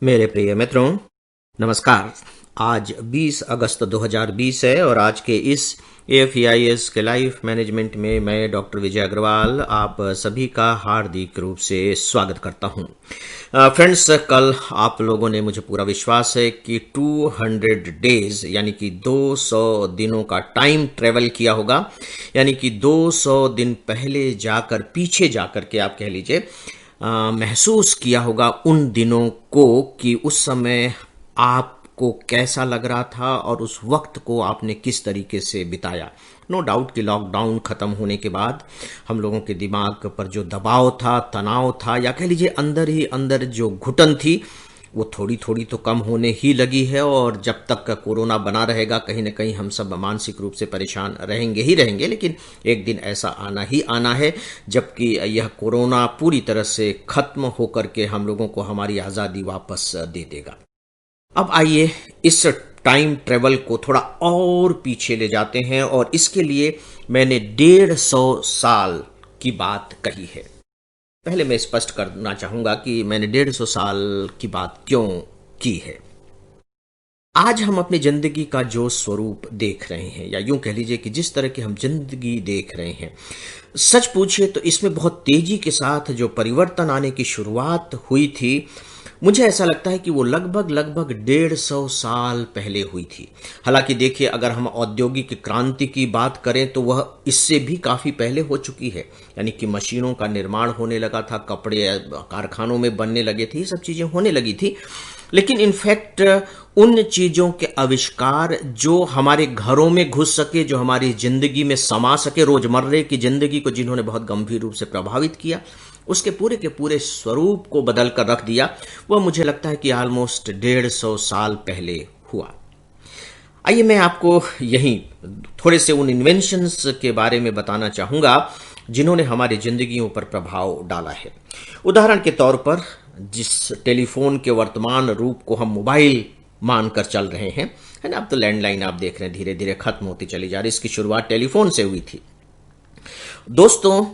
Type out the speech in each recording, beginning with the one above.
मेरे प्रिय मित्रों, नमस्कार। आज 20 अगस्त 2020 है और आज के इस AFEIS के लाइफ मैनेजमेंट में मैं डॉक्टर विजय अग्रवाल आप सभी का हार्दिक रूप से स्वागत करता हूं। फ्रेंड्स, कल आप लोगों ने, मुझे पूरा विश्वास है कि 200 डेज यानी कि 200 दिनों का टाइम ट्रेवल किया होगा। यानी कि 200 दिन पहले जाकर, पीछे जाकर के आप कह लीजिए, महसूस किया होगा उन दिनों को कि उस समय आपको कैसा लग रहा था और उस वक्त को आपने किस तरीके से बिताया। नो डाउट कि लॉकडाउन खत्म होने के बाद हम लोगों के दिमाग पर जो दबाव था, तनाव था, या कह लीजिए अंदर ही अंदर जो घुटन थी, वो थोड़ी थोड़ी तो कम होने ही लगी है। और जब तक कोरोना बना रहेगा, कहीं ना कहीं हम सब मानसिक रूप से परेशान रहेंगे ही रहेंगे। लेकिन एक दिन ऐसा आना ही आना है जबकि यह कोरोना पूरी तरह से खत्म होकर के हम लोगों को हमारी आज़ादी वापस दे देगा। अब आइए इस टाइम ट्रेवल को थोड़ा और पीछे ले जाते हैं, और इसके लिए मैंने 150 साल की बात कही है। पहले मैं स्पष्ट करना चाहूंगा कि मैंने 150 साल की बात क्यों की है। आज हम अपनी जिंदगी का जो स्वरूप देख रहे हैं, या यूं कह लीजिए कि जिस तरह की हम जिंदगी देख रहे हैं, सच पूछिए तो इसमें बहुत तेजी के साथ जो परिवर्तन आने की शुरुआत हुई थी, मुझे ऐसा लगता है कि वो लगभग लगभग 150 साल पहले हुई थी। हालांकि देखिए, अगर हम औद्योगिक क्रांति की बात करें तो वह इससे भी काफ़ी पहले हो चुकी है। यानी कि मशीनों का निर्माण होने लगा था, कपड़े कारखानों में बनने लगे थे, ये सब चीज़ें होने लगी थी। लेकिन इनफैक्ट उन चीज़ों के आविष्कार जो हमारे घरों में घुस सके, जो हमारी ज़िंदगी में समा सके, रोज़मर्रे की ज़िंदगी को जिन्होंने बहुत गंभीर रूप से प्रभावित किया, उसके पूरे के पूरे स्वरूप को बदल कर रख दिया, वह मुझे लगता है कि ऑलमोस्ट 150 साल पहले हुआ। आइए मैं आपको यहीं थोड़े से उन इन्वेंशंस के बारे में बताना चाहूँगा जिन्होंने हमारी ज़िंदगियों पर प्रभाव डाला है। उदाहरण के तौर पर, जिस टेलीफोन के वर्तमान रूप को हम मोबाइल मानकर चल रहे हैं, है ना, अब तो लैंडलाइन आप देख रहे हैं धीरे धीरे खत्म होती चली जा रही। इसकी शुरुआत टेलीफोन से हुई थी। दोस्तों,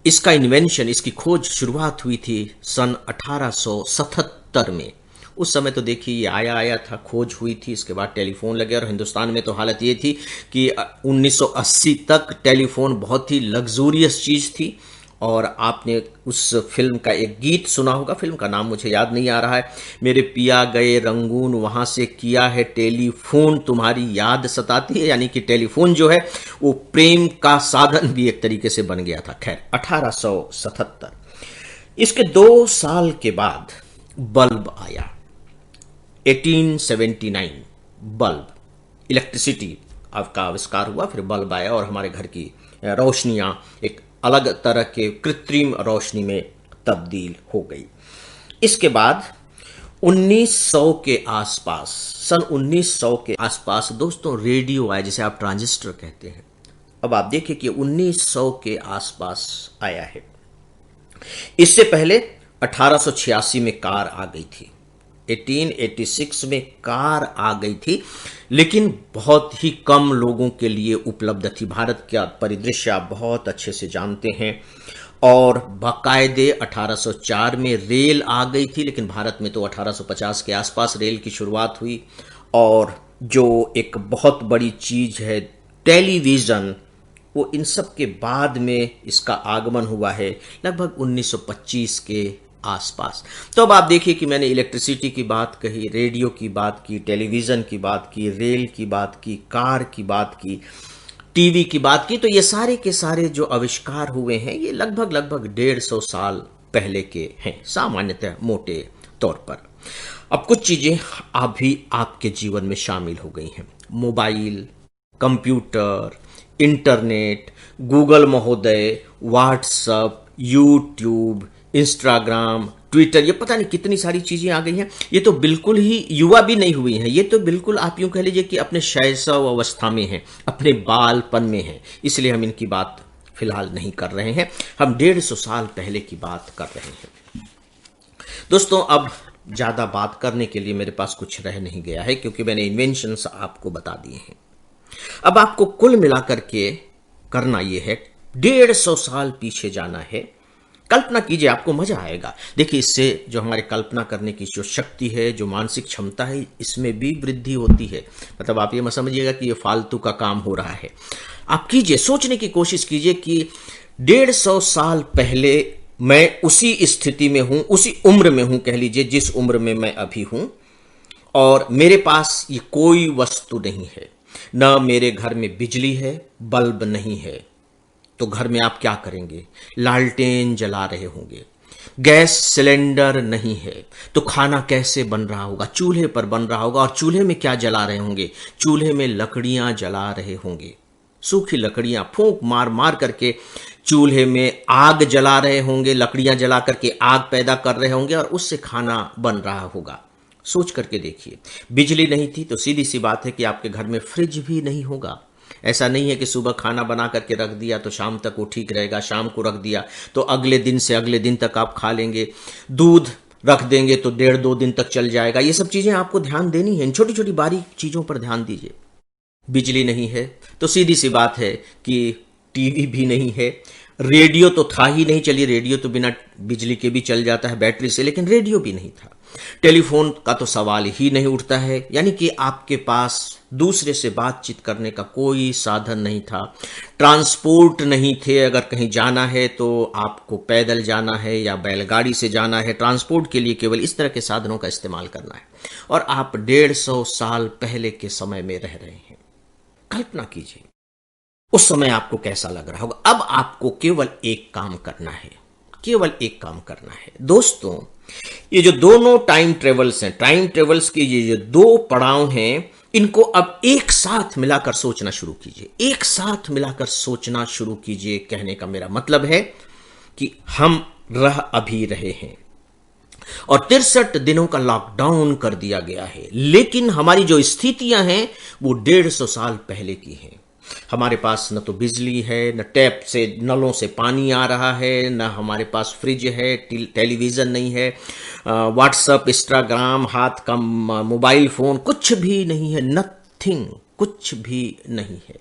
इसका इन्वेंशन, इसकी खोज शुरुआत हुई थी सन 1877 में। उस समय तो देखिए ये आया था, खोज हुई थी, इसके बाद टेलीफोन लगे। और हिंदुस्तान में तो हालत ये थी कि 1980 तक टेलीफोन बहुत ही लग्जूरियस चीज़ थी। और आपने उस फिल्म का एक गीत सुना होगा, फिल्म का नाम मुझे याद नहीं आ रहा है, मेरे पिया गए रंगून वहाँ से किया है टेलीफोन तुम्हारी याद सताती है। यानी कि टेलीफोन जो है वो प्रेम का साधन भी एक तरीके से बन गया था। खैर, 1877। इसके 2 साल के बाद बल्ब आया, 1879। बल्ब, इलेक्ट्रिसिटी का आविष्कार हुआ, फिर बल्ब आया और हमारे घर की रोशनियां एक अलग तरह के कृत्रिम रोशनी में तब्दील हो गई। इसके बाद 1900 के आसपास, सन 1900 के आसपास दोस्तों, रेडियो आया, जिसे आप ट्रांजिस्टर कहते हैं। अब आप देखिए कि 1900 के आसपास आया है। इससे पहले 1886 में कार आ गई थी, 1886 में कार आ गई थी, लेकिन बहुत ही कम लोगों के लिए उपलब्ध थी। भारत का परिदृश्य आप बहुत अच्छे से जानते हैं। और बाकायदे 1804 में रेल आ गई थी, लेकिन भारत में तो 1850 के आसपास रेल की शुरुआत हुई। और जो एक बहुत बड़ी चीज़ है टेलीविज़न, वो इन सब के बाद में इसका आगमन हुआ है लगभग 1925 के आसपास। तो अब आप देखिए कि मैंने इलेक्ट्रिसिटी की बात कही, रेडियो की बात की, टेलीविज़न की बात की, रेल की बात की, कार की बात की, टीवी की बात की। तो ये सारे के सारे जो आविष्कार हुए हैं, ये लगभग लगभग 150 साल पहले के हैं, सामान्यतः मोटे तौर पर। अब कुछ चीज़ें अभी आपके जीवन में शामिल हो गई हैं। मोबाइल, कंप्यूटर, इंटरनेट, गूगल महोदय, व्हाट्सअप, यूट्यूब, इंस्टाग्राम, ट्विटर, ये पता नहीं कितनी सारी चीज़ें आ गई हैं। ये तो बिल्कुल ही युवा भी नहीं हुई हैं, ये तो बिल्कुल आप यूँ कह लीजिए कि अपने शैशव अवस्था में हैं, अपने बालपन में हैं। इसलिए हम इनकी बात फिलहाल नहीं कर रहे हैं, हम 150 साल पहले की बात कर रहे हैं। दोस्तों, अब ज़्यादा बात करने के लिए मेरे पास कुछ रह नहीं गया है, क्योंकि मैंने इन्वेंशंस आपको बता दिए हैं। अब आपको कुल मिलाकर के करना यह है, 150 साल पीछे जाना है कल्पना कीजिए, आपको मजा आएगा। देखिए, इससे जो हमारे कल्पना करने की जो शक्ति है, जो मानसिक क्षमता है, इसमें भी वृद्धि होती है। मतलब आप ये मत समझिएगा कि ये फालतू का काम हो रहा है। आप कीजिए, सोचने की कोशिश कीजिए कि 150 साल पहले मैं उसी स्थिति में हूं, उसी उम्र में हूं, कह लीजिए जिस उम्र में मैं अभी हूं, और मेरे पास ये कोई वस्तु नहीं है, ना मेरे घर में बिजली है, बल्ब नहीं है। तो घर में आप क्या करेंगे? लालटेन जला रहे होंगे। गैस सिलेंडर नहीं है तो खाना कैसे बन रहा होगा? चूल्हे पर बन रहा होगा। और चूल्हे में क्या जला रहे होंगे? चूल्हे में लकड़ियां जला रहे होंगे। सूखी लकड़ियां फूंक मार मार करके चूल्हे में आग जला रहे होंगे, लकड़ियां जला करके आग पैदा कर रहे होंगे और उससे खाना बन रहा होगा। सोच करके देखिए, बिजली नहीं थी तो सीधी सी बात है कि आपके घर में फ्रिज भी नहीं होगा। ऐसा नहीं है कि सुबह खाना बना करके रख दिया तो शाम तक वो ठीक रहेगा, शाम को रख दिया तो अगले दिन से अगले दिन तक आप खा लेंगे। दूध रख देंगे तो 1.5-2 दिन तक चल जाएगा। ये सब चीजें आपको ध्यान देनी है, इन छोटी छोटी बारीक चीजों पर ध्यान दीजिए। बिजली नहीं है तो सीधी सी बात है कि टीवी भी नहीं है। रेडियो तो था ही नहीं, चलिए रेडियो तो बिना बिजली के भी चल जाता है बैटरी से, लेकिन रेडियो भी नहीं था। टेलीफोन का तो सवाल ही नहीं उठता है, यानी कि आपके पास दूसरे से बातचीत करने का कोई साधन नहीं था। ट्रांसपोर्ट नहीं थे, अगर कहीं जाना है तो आपको पैदल जाना है या बैलगाड़ी से जाना है। ट्रांसपोर्ट के लिए केवल इस तरह के साधनों का इस्तेमाल करना है, और आप 150 साल पहले के समय में रह रहे हैं। कल्पना कीजिए उस समय आपको कैसा लग रहा होगा। अब आपको केवल एक काम करना है, केवल एक काम करना है। दोस्तों, ये जो दोनों टाइम ट्रेवल्स हैं, टाइम ट्रेवल्स के ये जो 2 पड़ाव हैं, इनको अब एक साथ मिलाकर सोचना शुरू कीजिए। एक साथ मिलाकर सोचना शुरू कीजिए। कहने का मेरा मतलब है कि हम रह अभी रहे हैं और 63 दिनों का लॉकडाउन कर दिया गया है, लेकिन हमारी जो स्थितियां हैं वो 150 साल पहले की हैं। हमारे पास न तो बिजली है, न टैप से नलों से पानी आ रहा है, न हमारे पास फ्रिज है, टेलीविजन नहीं है, व्हाट्सएप, इंस्टाग्राम, हाथ का मोबाइल फोन, कुछ भी नहीं है। नथिंग, कुछ भी नहीं है।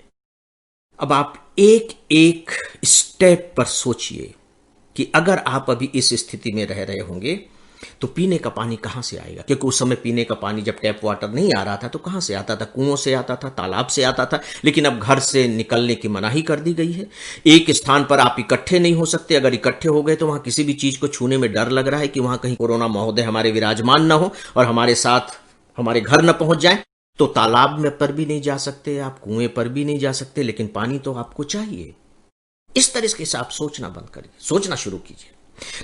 अब आप एक एक स्टेप पर सोचिए कि अगर आप अभी इस स्थिति में रह रहे होंगे तो पीने का पानी कहां से आएगा? क्योंकि उस समय पीने का पानी जब टैप वाटर नहीं आ रहा था तो कहां से आता था? कुओं से आता था, तालाब से आता था। लेकिन अब घर से निकलने की मनाही कर दी गई है। एक स्थान पर आप इकट्ठे नहीं हो सकते। अगर इकट्ठे हो गए तो वहां किसी भी चीज को छूने में डर लग रहा है कि वहां कहीं कोरोना महोदय हमारे विराजमान ना हो और हमारे साथ हमारे घर न पहुंच जाए। तो तालाब में पर भी नहीं जा सकते, आप कुएं पर भी नहीं जा सकते, लेकिन पानी तो आपको चाहिए। इस तरह से आप सोचना बंद करिए, सोचना शुरू कीजिए।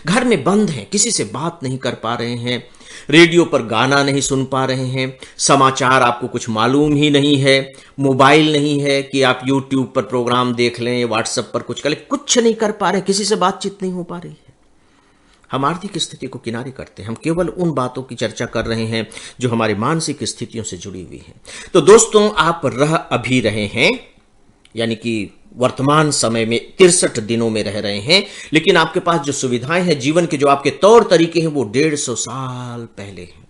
घर में बंद हैं, किसी से बात नहीं कर पा रहे हैं, रेडियो पर गाना नहीं सुन पा रहे हैं, समाचार आपको कुछ मालूम ही नहीं है, मोबाइल नहीं है कि आप यूट्यूब पर प्रोग्राम देख लें, व्हाट्सएप पर कुछ कर लें, कुछ नहीं कर पा रहे, किसी से बातचीत नहीं हो पा रही है। हम आर्थिक स्थिति को किनारे करते हैं, हम केवल उन बातों की चर्चा कर रहे हैं जो हमारी मानसिक स्थितियों से जुड़ी हुई हैं। तो दोस्तों, आप रह अभी रहे हैं, यानी कि वर्तमान समय में 63 दिनों में रह रहे हैं, लेकिन आपके पास जो सुविधाएं हैं, जीवन के जो आपके तौर तरीके हैं, वो 150 साल पहले हैं।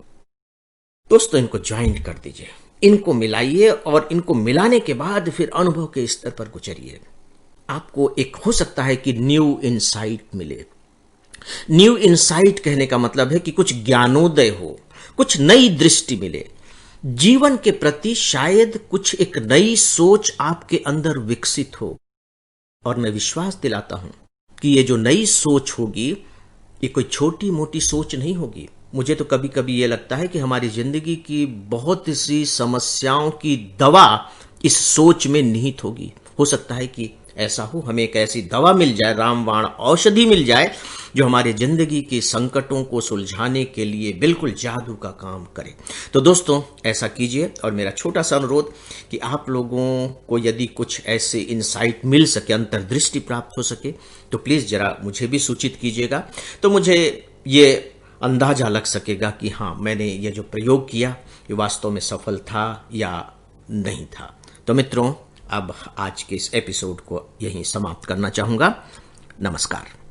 दोस्तों, इनको ज्वाइंट कर दीजिए, इनको मिलाइए और इनको मिलाने के बाद फिर अनुभव के स्तर पर गुजरिए। आपको एक हो सकता है कि न्यू इनसाइट मिले। न्यू इनसाइट कहने का मतलब है कि कुछ ज्ञानोदय हो, कुछ नई दृष्टि मिले, जीवन के प्रति शायद कुछ एक नई सोच आपके अंदर विकसित हो। और मैं विश्वास दिलाता हूं कि ये जो नई सोच होगी, ये कोई छोटी मोटी सोच नहीं होगी। मुझे तो कभी कभी ये लगता है कि हमारी जिंदगी की बहुत सी समस्याओं की दवा इस सोच में निहित होगी। हो सकता है कि ऐसा हो, हमें एक ऐसी दवा मिल जाए, रामबाण औषधि मिल जाए, जो हमारे जिंदगी के संकटों को सुलझाने के लिए बिल्कुल जादू का काम करे। तो दोस्तों, ऐसा कीजिए। और मेरा छोटा सा अनुरोध कि आप लोगों को यदि कुछ ऐसे इंसाइट मिल सके, अंतर्दृष्टि प्राप्त हो सके, तो प्लीज़ जरा मुझे भी सूचित कीजिएगा, तो मुझे ये अंदाजा लग सकेगा कि हाँ, मैंने ये जो प्रयोग किया ये वास्तव में सफल था या नहीं था। तो मित्रों, अब आज के इस एपिसोड को यहीं समाप्त करना चाहूँगा। नमस्कार।